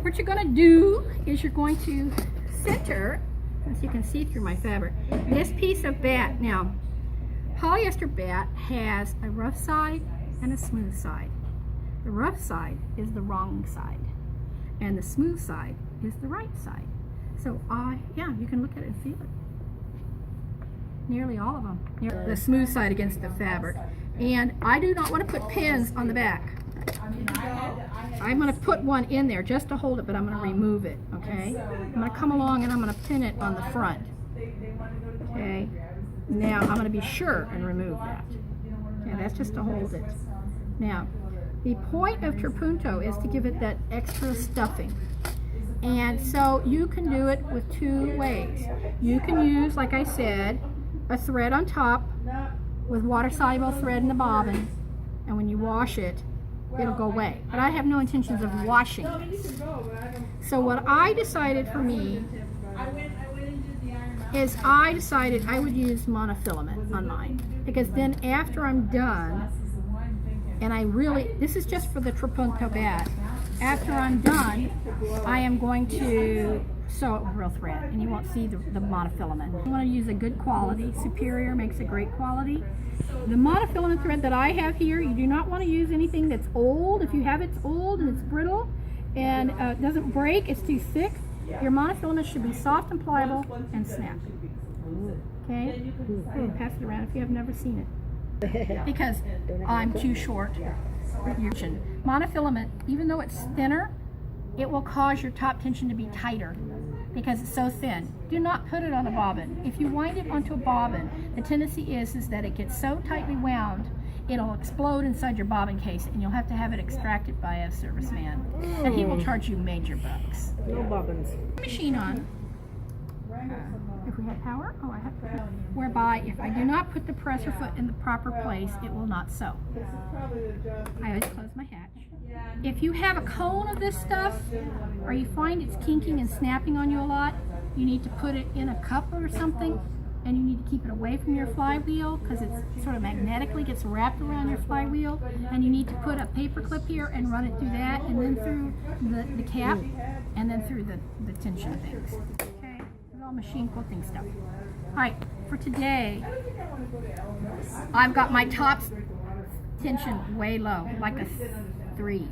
what you're going to do is you're going to center, as you can see through my fabric, this piece of bat. Now, polyester bat has a rough side and a smooth side. The rough side is the wrong side, and the smooth side is the right side. So yeah, you can look at it and feel it. Nearly all of them. The smooth side against the fabric. And I do not want to put pins on the back. I'm going to put one in there just to hold it, but I'm going to remove it, okay? I'm going to come along and I'm going to pin it on the front. Okay? Now, I'm going to be sure and remove that. Okay, that's just to hold it. Now, the point of Trapunto is to give it that extra stuffing. And so you can do it with two ways. You can use, like I said, a thread on top with water-soluble thread in the bobbin, and when you wash it, it'll go away. But I have no intentions of washing this. So what I decided for me is I decided I would use monofilament on mine, because then after I'm done, and this is just for the Trapunto bat, after I'm done, I am going to sew it with real thread, and you won't see the monofilament. You want to use a good quality. Superior makes a great quality. The monofilament thread that I have here, you do not want to use anything that's old. If you have it's old and it's brittle and it doesn't break, it's too thick, your monofilament should be soft and pliable and snap. Okay? Pass it around if you have never seen it. Because I'm too short. Monofilament, even though it's thinner, it will cause your top tension to be tighter because it's so thin. Do not put it on a bobbin. If you wind it onto a bobbin, the tendency is that it gets so tightly wound, it'll explode inside your bobbin case, and you'll have to have it extracted by a serviceman, and he will charge you major bucks. No bobbins. Machine on. If we have power, I have power. Whereby, if I do not put the presser foot in the proper place, it will not sew. I always close my hatch. If you have a cone of this stuff, or you find it's kinking and snapping on you a lot, you need to put it in a cup or something, and you need to keep it away from your flywheel because it sort of magnetically gets wrapped around your flywheel, and you need to put a paper clip here and run it through that, and then through the cap, and then through the tension things. Okay, it's all machine quilting stuff. All right, for today, I've got my top tension way low, like a 3.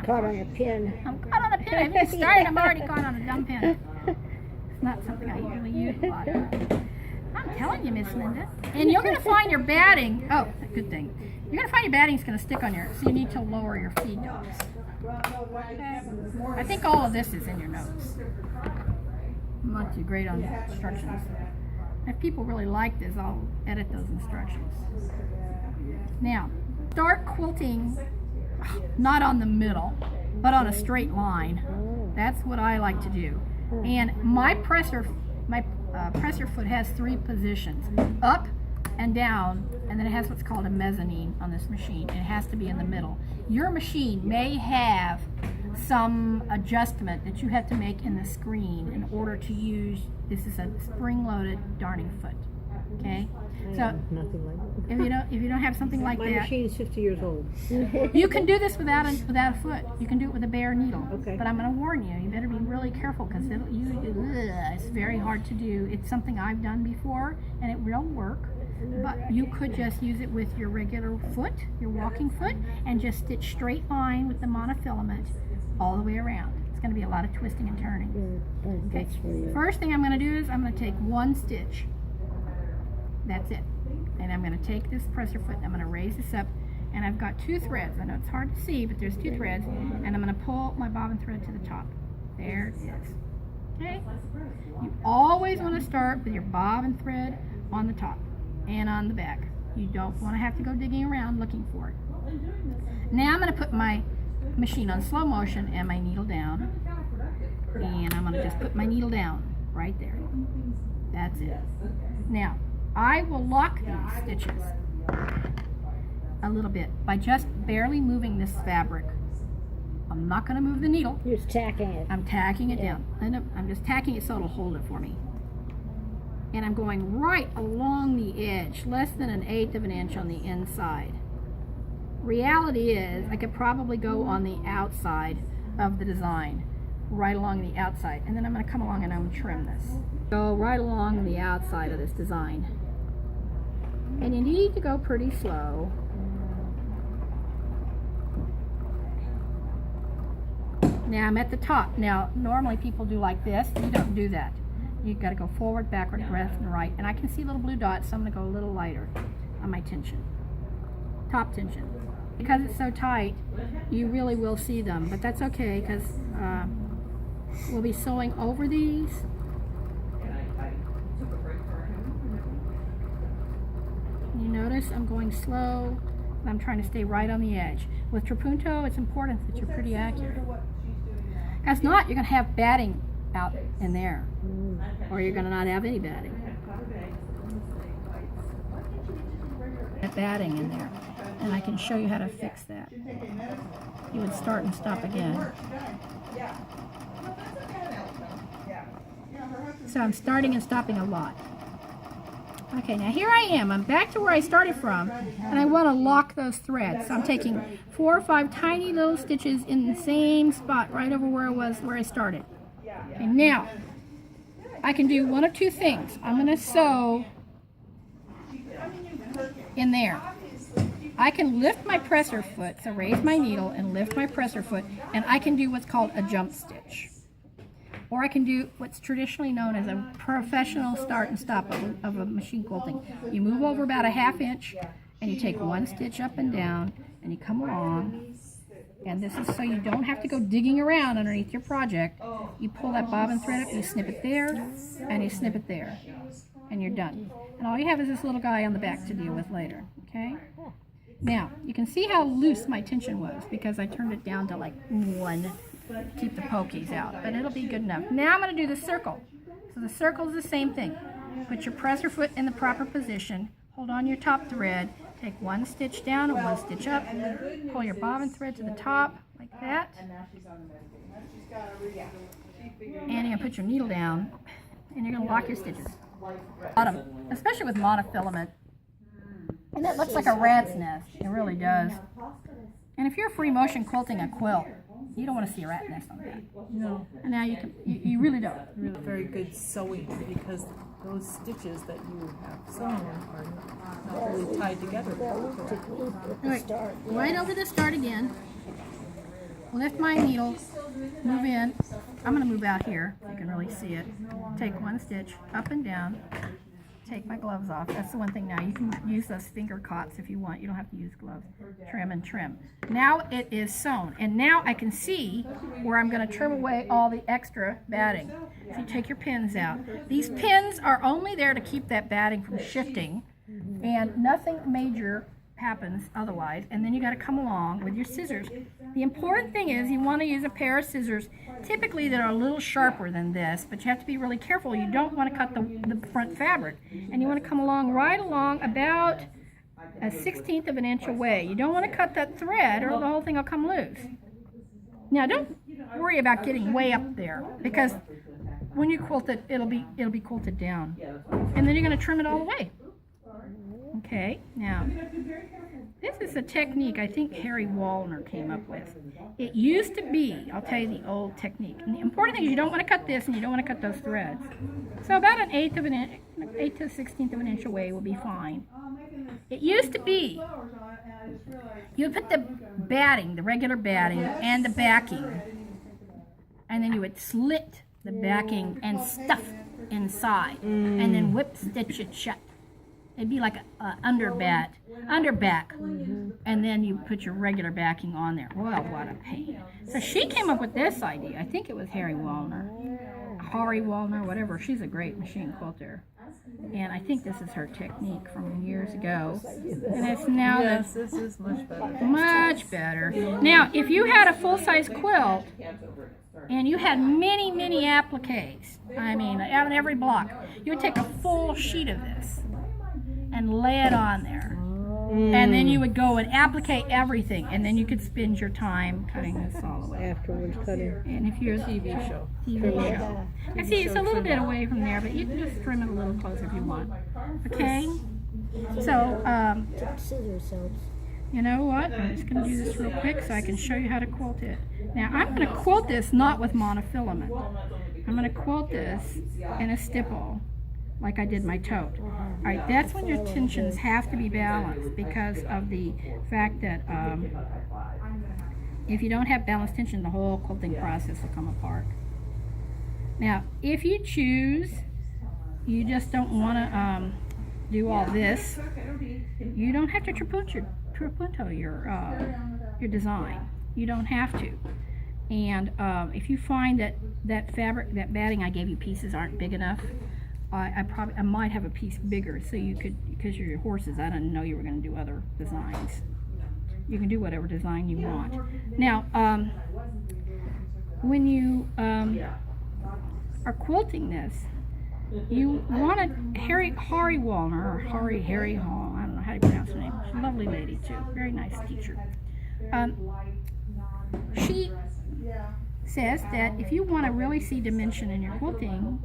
Caught on a pin. I'm caught on a pin. I haven't even started. I'm already caught on a dumb pin. It's not something I usually use a lot. I'm telling you, Miss Linda. And you're going to find your batting. Oh, good thing. You're going to find your batting's going to stick on so you need to lower your feed dogs. Okay. I think all of this is in your notes. I'm not too great on instructions. If people really like this, I'll edit those instructions. Now, start quilting not on the middle, but on a straight line. That's what I like to do. And my presser foot has 3 positions: up and down, and then it has what's called a mezzanine on this machine. It has to be in the middle. Your machine may have some adjustment that you have to make in the screen in order to use. This is a spring-loaded darning foot. Okay, so nothing like that. if you don't have something like My that, machine is 50 years old. you can do this without a foot. You can do it with a bare needle. Okay. But I'm going to warn you. You better be really careful because it's very hard to do. It's something I've done before, and it will work. But you could just use it with your regular foot, your walking foot, and just stitch straight line with the monofilament all the way around. It's going to be a lot of twisting and turning. Okay. First thing I'm going to do is I'm going to take 1 stitch. That's it. And I'm going to take this presser foot and I'm going to raise this up, and I've got 2 threads. I know it's hard to see, but there's 2 threads, and I'm going to pull my bobbin thread to the top. There it is. Okay? You always want to start with your bobbin thread on the top and on the back. You don't want to have to go digging around looking for it. Now I'm going to put my machine on slow motion and my needle down, and I'm going to just put my needle down right there. That's it. Now, I will lock these stitches a little bit by just barely moving this fabric. I'm not going to move the needle. You're just tacking it. I'm tacking it down. I'm just tacking it so it'll hold it for me. And I'm going right along the edge, less than 1/8 of an inch on the inside. Reality is, I could probably go on the outside of the design right along the outside, and then I'm going to come along and I'm going to trim this. Go right along the outside of this design, and you need to go pretty slow. Now I'm at the top. Now normally people do like this. You don't do that. You've got to go forward, backward, left, and right. And I can see little blue dots, so I'm going to go a little lighter on my tension. Top tension. Because it's so tight, you really will see them. But that's okay, because we'll be sewing over these. You notice I'm going slow, and I'm trying to stay right on the edge. With Trapunto, it's important that you're pretty accurate. Because not, you're going to have batting out in there, or you're going to not have any batting. Batting in there, and I can show you how to fix that. You would start and stop again. So I'm starting and stopping a lot. Okay, now here I am. I'm back to where I started from, and I want to lock those threads. So I'm taking 4 or 5 tiny little stitches in the same spot right over where I started. Okay, now I can do one of two things. I'm going to sew in there. I can lift my presser foot, so raise my needle and lift my presser foot, and I can do what's called a jump stitch. Or I can do what's traditionally known as a professional start and stop of a machine quilting. You move over about a ½ inch, and you take 1 stitch up and down, and you come along. And this is so you don't have to go digging around underneath your project. You pull that bobbin thread up, you snip it there, and you snip it there, and you're done. And all you have is this little guy on the back to deal with later, okay? Now, you can see how loose my tension was because I turned it down to like 1 to keep the pokies out, but it'll be good enough. Now I'm going to do the circle. So the circle is the same thing. Put your presser foot in the proper position, hold on your top thread, take 1 stitch down and 1 stitch up, pull your bobbin thread to the top like that, and you're going to put your needle down and you're going to lock your stitches. Bottom, especially with monofilament. And it looks like a rat's nest. It really does. And if you're free motion quilting a quilt, you don't want to see a rat nest on that. No. And now you really don't. Really very good sewing because those stitches that you have sewn are not really tied together. Right over the start again. Lift my needle, move in. I'm going to move out here so you can really see it. Take 1 stitch up and down. Take my gloves off. That's the one thing now. You can use those finger cots if you want. You don't have to use gloves. Trim and trim. Now it is sewn. And now I can see where I'm going to trim away all the extra batting. So you take your pins out. These pins are only there to keep that batting from shifting. And nothing major happens otherwise. And then you got to come along with your scissors. The important thing is you want to use a pair of scissors typically that are a little sharper than this, but you have to be really careful. You don't want to cut the front fabric, and you want to come along right along about a 1/16 of an inch away. You don't want to cut that thread or the whole thing will come loose. Now don't worry about getting way up there because when you quilt it, it'll be quilted down, and then you're going to trim it all the way. Okay, now this is a technique I think Harry Wallner came up with. It used to be, I'll tell you the old technique. And the important thing is you don't want to cut this and you don't want to cut those threads. So about an 1/8 of an inch, 1/8 to 1/16 of an inch away will be fine. It used to be you would put the batting, the regular batting, and the backing, and then you would slit the backing and stuff inside, and then whip stitch it shut. It'd be like an underback, and then you put your regular backing on there. Well, what a pain. So she came up with this idea. I think it was Harry Wallner, whatever. She's a great machine quilter. And I think this is her technique from years ago. And it's now Yes, this is much better. much better. Now, if you had a full-size quilt and you had many, many appliques, I mean, out of every block, you would take a full sheet of this and lay it on there. And then you would go and applique everything, and then you could spend your time cutting this all away. Afterwards cutting. And if you're a TV show. I see it's a little bit away from there, but you can just trim it a little closer if you want. Okay? So, Scissors helps. You know what? I'm just going to do this real quick so I can show you how to quilt it. Now, I'm going to quilt this not with monofilament. I'm going to quilt this in a stipple, like I did my tote. Alright, that's when your tensions have to be balanced because of the fact that if you don't have balanced tension, the whole quilting process will come apart. Now, if you choose, you just don't want to do all this, you don't have to trapunto your design. You don't have to. And if you find that that batting I gave you pieces aren't big enough, I might have a piece bigger so you could, because you're your horses, I didn't know you were going to do other designs. You can do whatever design you want. Now, when you are quilting this, you want a Harry Wallner, or Harry Hall, I don't know how to pronounce her name. She's a lovely lady too, very nice teacher. She says that if you want to really see dimension in your quilting,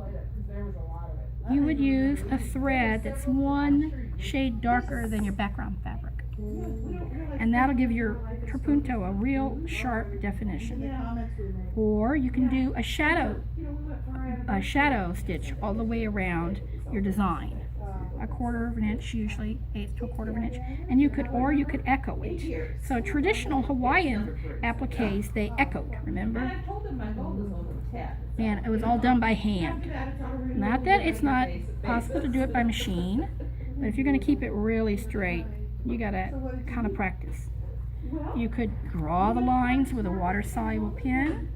you would use a thread that's one shade darker than your background fabric. And that'll give your trapunto a real sharp definition. Or you can do a shadow stitch all the way around your design. A 1/4 of an inch, usually 1/8 to a 1/4 of an inch, and you could echo it. So traditional Hawaiian appliques, they echoed, remember? And it was all done by hand. Not that it's not possible to do it by machine, but if you're going to keep it really straight, you got to kind of practice. You could draw the lines with a water-soluble pen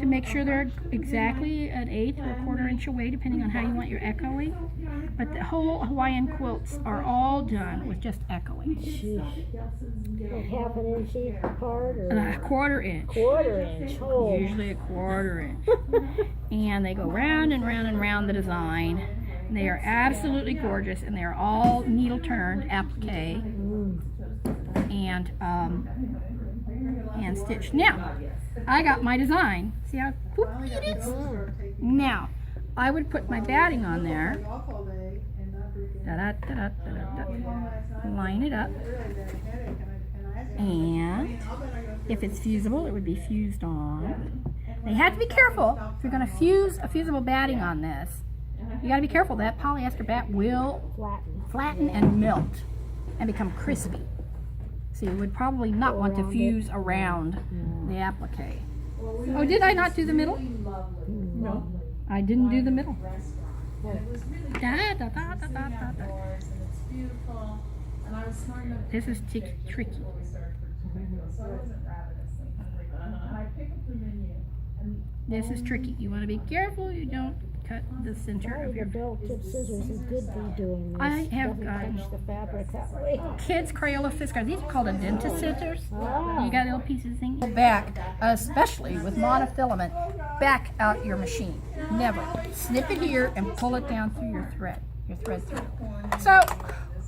to make sure they're exactly an 1/8 or a 1/4 inch away, depending on how you want your echoing. But the whole Hawaiian quilts are all done with just echoing. Like 1/2 inch apart, or A 1/4 inch. 1/4 inch. Oh. Usually a 1/4 inch. And they go round and round and round the design. And they are absolutely gorgeous, and they are all needle turned applique and stitched. Now, I got my design. See how poofy it is? Now, I would put my batting on there. Line it up. And if it's fusible, it would be fused on. Now, you have to be careful. If you're going to fuse a fusible batting on this, you got to be careful. That polyester bat will flatten and melt and become crispy. So you would probably not want to fuse around the applique. Oh, did I not do the middle? No. I didn't do the middle. This is tricky. This is tricky. You want to be careful you don't cut the center of your belt tip scissors is good to be doing this. I have punch the fabric that way. Kids Crayola Fiskars. These are called a dentist scissors. Ah. You got little pieces in back, especially with monofilament, back out your machine. Never. Snip it here and pull it down through your thread through. So,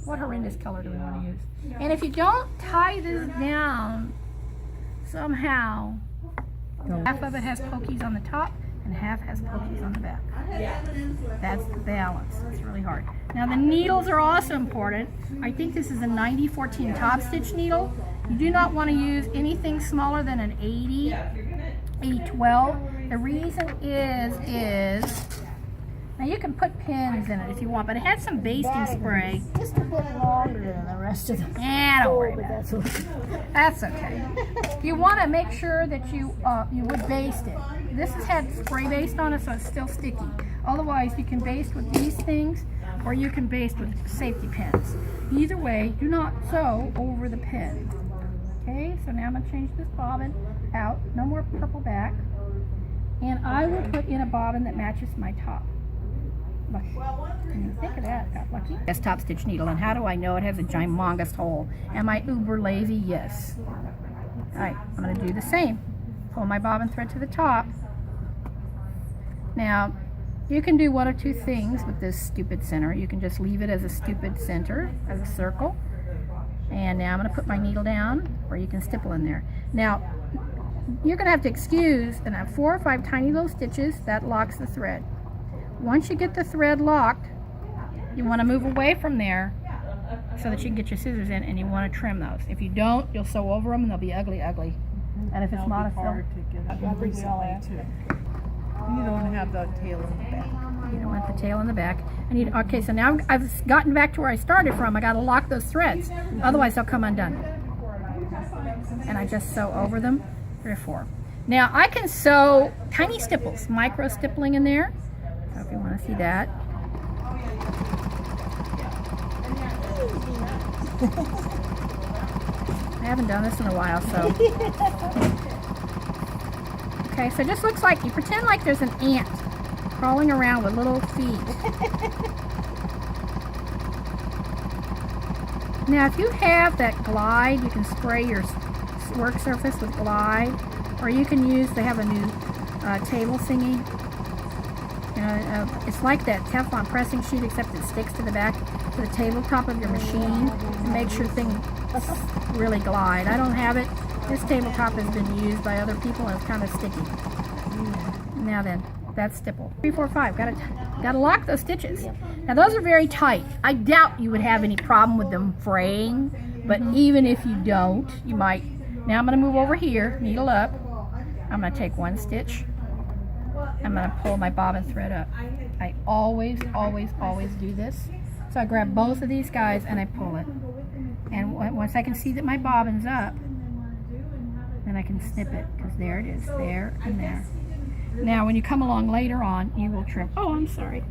what horrendous color do we want to use? And if you don't tie this down somehow, half of it has pokies on the top and half has pokies on the back. That's the balance. It's really hard. Now the needles are also important. I think this is a 90-14 top stitch needle. You do not want to use anything smaller than an 80-12. The reason is now you can put pins in it if you want, but it has some basting spray. Just a bit longer than the rest of them. Don't worry but about that's okay. it. That's okay. You want to make sure that you would baste it. This has had spray baste on it, so it's still sticky. Otherwise, you can baste with these things, or you can baste with safety pins. Either way, do not sew over the pin. Okay, so now I'm going to change this bobbin out. No more purple back. And I will put in a bobbin that matches my top. Look, can you think of that? Got lucky. That's top stitch needle, and how do I know it has a gimongous hole? Am I uber lazy? Yes. Alright, I'm going to do the same. Pull my bobbin thread to the top. Now, you can do one of two things with this stupid center. You can just leave it as a stupid center, as a circle. And now I'm going to put my needle down, or you can stipple in there. Now, you're going to have to excuse, and I have 4 or 5 tiny little stitches that locks the thread. Once you get the thread locked, you want to move away from there so that you can get your scissors in, and you want to trim those. If you don't, you'll sew over them and they'll be ugly, ugly. And if it's That'll be monofilament, hard to get up recently too. You don't have the tail in the back. you don't want the tail in the back. I need, okay, so now I've gotten back to where I started from. I got to lock those threads, otherwise they'll come undone. And I just sew over them, 3 or 4. Now I can sew tiny stipples, micro stippling in there. So if you want to see that. I haven't done this in a while, so. Okay, so it just looks like, you pretend like there's an ant crawling around with little feet. Now if you have that glide, you can spray your work surface with glide, or you can use, they have a new table singing. You know, it's like that Teflon pressing sheet, except it sticks to the back, to the tabletop of your machine, and makes your thing really glide. I don't have it. This tabletop has been used by other people and it's kind of sticky. Now then, that's stipple. 3, 4, 5. Gotta lock those stitches. Now those are very tight. I doubt you would have any problem with them fraying, but even if you don't, you might. Now I'm gonna move over here, needle up. I'm gonna take 1 stitch. I'm gonna pull my bobbin thread up. I always, always, always do this. So I grab both of these guys and I pull it. And once I can see that my bobbin's up, then I can snip it, because there it is, there and there. Now when you come along later on, you will trim. Oh, I'm sorry.